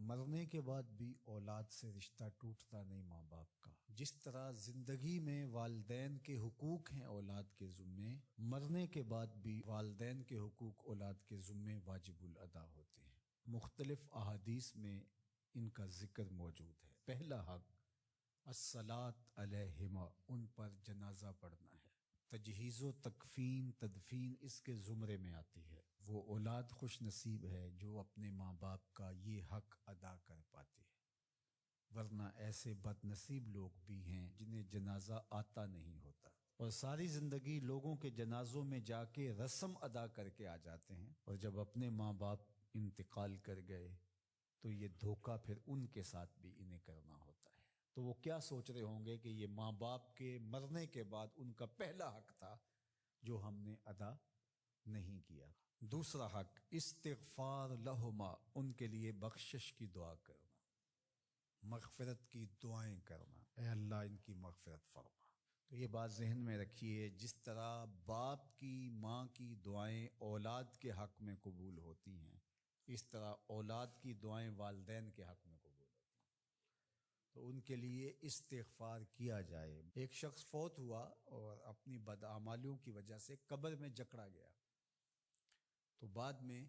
مرنے کے بعد بھی اولاد سے رشتہ ٹوٹتا نہیں ماں باپ کا۔ جس طرح زندگی میں والدین کے حقوق ہیں اولاد کے ذمے، مرنے کے بعد بھی والدین کے حقوق اولاد کے ذمے واجب الادا ہوتے ہیں۔ مختلف احادیث میں ان کا ذکر موجود ہے۔ پہلا حق الصلاۃ علیہما، ان پر جنازہ پڑھنا ہے۔ تجہیز و تکفین تدفین اس کے زمرے میں آتی ہے۔ وہ اولاد خوش نصیب ہے جو اپنے ماں باپ کا یہ حق ادا کر پاتی ہے، ورنہ ایسے بد نصیب لوگ بھی ہیں جنہیں جنازہ آتا نہیں ہوتا اور ساری زندگی لوگوں کے جنازوں میں جا کے رسم ادا کر کے آ جاتے ہیں، اور جب اپنے ماں باپ انتقال کر گئے تو یہ دھوکہ پھر ان کے ساتھ بھی انہیں کرنا ہوتا ہے۔ تو وہ کیا سوچ رہے ہوں گے کہ یہ ماں باپ کے مرنے کے بعد ان کا پہلا حق تھا جو ہم نے ادا نہیں کیا۔ دوسرا حق استغفار لہما، ان کے لیے بخشش کی دعا کرنا، مغفرت کی دعائیں کرنا، اے اللہ ان کی مغفرت فرما۔ تو یہ بات ذہن میں رکھیے، جس طرح باپ کی ماں کی دعائیں اولاد کے حق میں قبول ہوتی ہیں، اس طرح اولاد کی دعائیں والدین کے حق میں قبول ہوتی ہیں، تو ان کے لیے استغفار کیا جائے۔ ایک شخص فوت ہوا اور اپنی بدعمالیوں کی وجہ سے قبر میں جکڑا گیا، تو بعد میں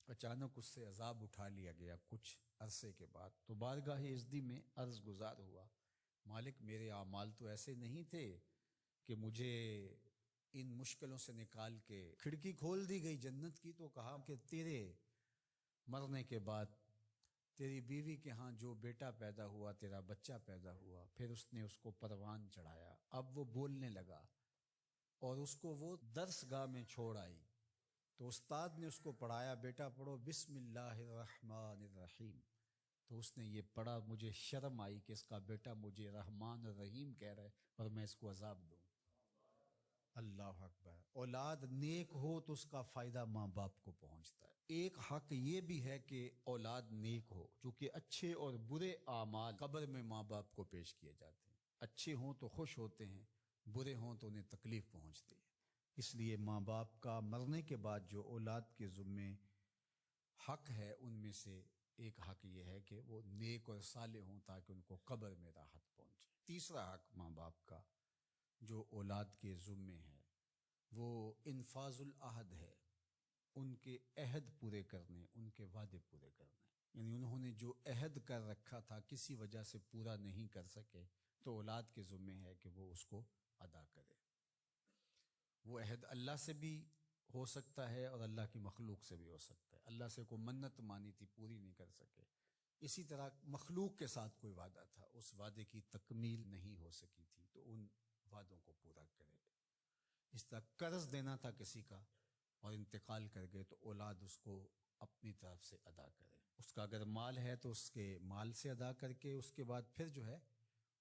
اچانک اس سے عذاب اٹھا لیا گیا کچھ عرصے کے بعد، تو بارگاہ عزدی میں عرض گزار ہوا، مالک میرے اعمال تو ایسے نہیں تھے کہ مجھے ان مشکلوں سے نکال کے کھڑکی کھول دی گئی جنت کی، تو کہا کہ تیرے مرنے کے بعد تیری بیوی کے ہاں جو بیٹا پیدا ہوا، تیرا بچہ پیدا ہوا، پھر اس نے اس کو پروان چڑھایا، اب وہ بولنے لگا اور اس کو وہ درس گاہ میں چھوڑ آئی، تو استاد نے اس کو پڑھایا، بیٹا پڑھو بسم اللہ الرحمن الرحیم، تو اس نے یہ پڑھا، مجھے شرم آئی کہ اس کا بیٹا مجھے رحمان الرحیم کہہ رہا ہے اور میں اس کو عذاب دوں۔ اللہ اکبر۔ اولاد نیک ہو تو اس کا فائدہ ماں باپ کو پہنچتا ہے۔ ایک حق یہ بھی ہے کہ اولاد نیک ہو، چونکہ اچھے اور برے اعمال قبر میں ماں باپ کو پیش کیے جاتے ہیں، اچھے ہوں تو خوش ہوتے ہیں، برے ہوں تو انہیں تکلیف پہنچتی ہے۔ اس لیے ماں باپ کا مرنے کے بعد جو اولاد کے ذمے حق ہے، ان میں سے ایک حق یہ ہے کہ وہ نیک اور صالح ہوں تاکہ ان کو قبر میں راحت پہنچے۔ تیسرا حق ماں باپ کا جو اولاد کے ذمے ہے وہ انفاذ العہد ہے، ان کے عہد پورے کرنے، ان کے وعدے پورے کرنے، یعنی انہوں نے جو عہد کر رکھا تھا کسی وجہ سے پورا نہیں کر سکے تو اولاد کے ذمے ہے کہ وہ اس کو ادا کرے۔ وہ عہد اللہ سے بھی ہو سکتا ہے اور اللہ کی مخلوق سے بھی ہو سکتا ہے۔ اللہ سے کوئی منت مانی تھی، پوری نہیں کر سکے، اسی طرح مخلوق کے ساتھ کوئی وعدہ تھا، اس وعدے کی تکمیل نہیں ہو سکی تھی تو ان وعدوں کو پورا کرے۔ اس طرح قرض دینا تھا کسی کا اور انتقال کر گئے تو اولاد اس کو اپنی طرف سے ادا کرے، اس کا اگر مال ہے تو اس کے مال سے ادا کر کے اس کے بعد پھر جو ہے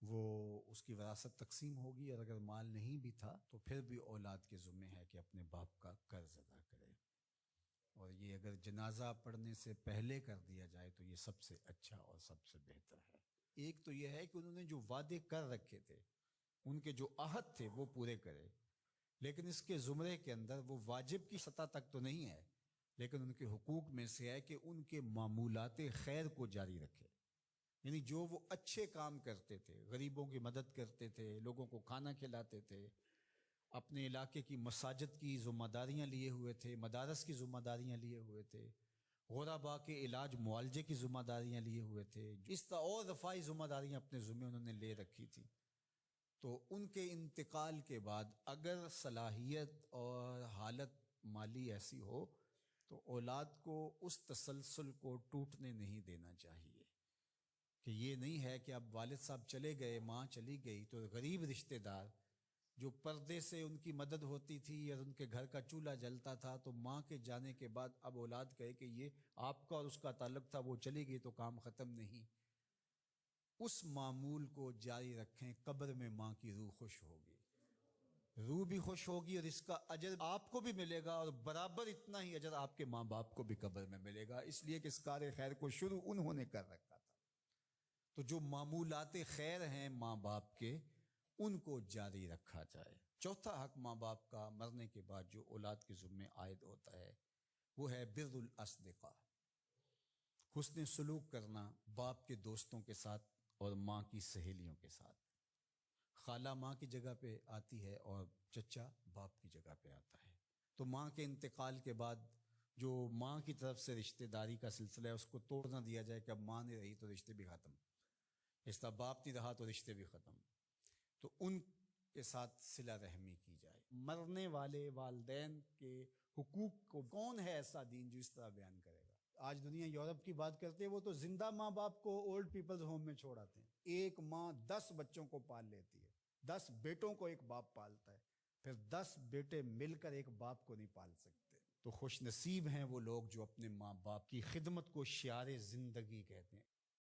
وہ اس کی وراثت تقسیم ہوگی، اور اگر مال نہیں بھی تھا تو پھر بھی اولاد کے ذمہ ہے کہ اپنے باپ کا قرض ادا کرے، اور یہ اگر جنازہ پڑھنے سے پہلے کر دیا جائے تو یہ سب سے اچھا اور سب سے بہتر ہے۔ ایک تو یہ ہے کہ انہوں نے جو وعدے کر رکھے تھے، ان کے جو عہد تھے وہ پورے کرے، لیکن اس کے زمرے کے اندر وہ واجب کی سطح تک تو نہیں ہے، لیکن ان کے حقوق میں سے ہے کہ ان کے معمولات خیر کو جاری رکھے، یعنی جو وہ اچھے کام کرتے تھے، غریبوں کی مدد کرتے تھے، لوگوں کو کھانا کھلاتے تھے، اپنے علاقے کی مساجد کی ذمہ داریاں لیے ہوئے تھے، مدارس کی ذمہ داریاں لیے ہوئے تھے، غرباء کے علاج معالجے کی ذمہ داریاں لیے ہوئے تھے، اس طرح اور رفاعی ذمہ داریاں اپنے ذمہ انہوں نے لے رکھی تھی، تو ان کے انتقال کے بعد اگر صلاحیت اور حالت مالی ایسی ہو تو اولاد کو اس تسلسل کو ٹوٹنے نہیں دینا چاہیے، کہ یہ نہیں ہے کہ اب والد صاحب چلے گئے، ماں چلی گئی تو غریب رشتہ دار جو پردے سے ان کی مدد ہوتی تھی اور ان کے گھر کا چولہا جلتا تھا، تو ماں کے جانے کے بعد اب اولاد کہے کہ یہ آپ کا اور اس کا تعلق تھا، وہ چلی گئی تو کام ختم نہیں۔ اس معمول کو جاری رکھیں، قبر میں ماں کی روح خوش ہوگی، روح بھی خوش ہوگی، اور اس کا اجر آپ کو بھی ملے گا، اور برابر اتنا ہی اجر آپ کے ماں باپ کو بھی قبر میں ملے گا، اس لیے کہ اس کار خیر کو شروع انہوں نے کر رکھا تھا۔ تو جو معمولات خیر ہیں ماں باپ کے، ان کو جاری رکھا جائے۔ چوتھا حق ماں باپ کا مرنے کے بعد جو اولاد کے ذمے عائد ہوتا ہے وہ ہے بر الاصدقاء، حسن سلوک کرنا باپ کے دوستوں کے ساتھ اور ماں کی سہیلیوں کے ساتھ۔ خالہ ماں کی جگہ پہ آتی ہے اور چچا باپ کی جگہ پہ آتا ہے۔ تو ماں کے انتقال کے بعد جو ماں کی طرف سے رشتہ داری کا سلسلہ ہے اس کو توڑ نہ دیا جائے کہ اب ماں نہیں رہی تو رشتے بھی ختم، اس طرح باپ نہیں رہا تو رشتے بھی ختم، تو ان کے ساتھ صلہ رحمی کی جائے۔ مرنے والے والدین کے حقوق کو کون ہے ایسا دین جو اس طرح بیان کرے گا؟ آج دنیا یورپ کی بات کرتے ہیں، وہ تو زندہ ماں باپ کو اولڈ پیپلز ہوم میں چھوڑ آتے ہیں۔ ایک ماں 10 بچوں کو پال لیتی ہے، 10 بیٹوں کو ایک باپ پالتا ہے، پھر 10 بیٹے مل کر ایک باپ کو نہیں پال سکتے۔ تو خوش نصیب ہیں وہ لوگ جو اپنے ماں باپ کی خدمت کو شعار زندگی کہتے ہیں۔